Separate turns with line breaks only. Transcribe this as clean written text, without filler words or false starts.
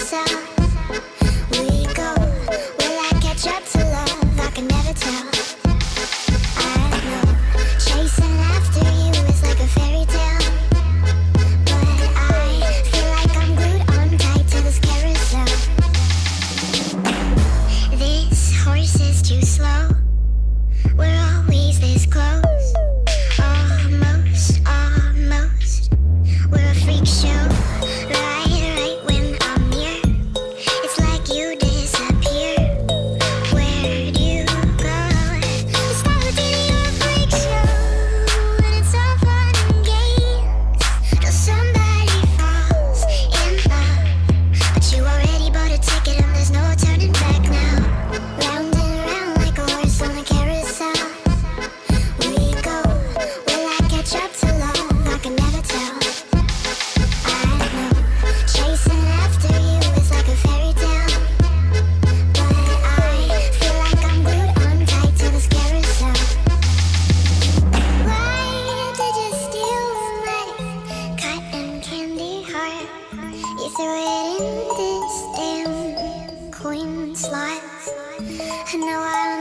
carousel. We go, will I catch up to love? I can never tell. I know, chasing after you is like a fairy tale, but I feel like I'm glued on tight to this carousel. This horse is too slow. We're always this close. Almost, almost. We're a freak show. Right when I'm near, it's like you disappear. Where'd you go? It's not within your freak show, and it's all fun and games till somebody falls in love. But you already bought a ticket and there's no turning back now. Round and round like a horse on a carousel. We go, will I catch up to love? I can never tell. I know, chasing after you is like a fairy tale, but I feel like I'm glued on tight to this carousel. Why did you steal my cotton candy heart? You threw it in this damn coin slot. I know I'll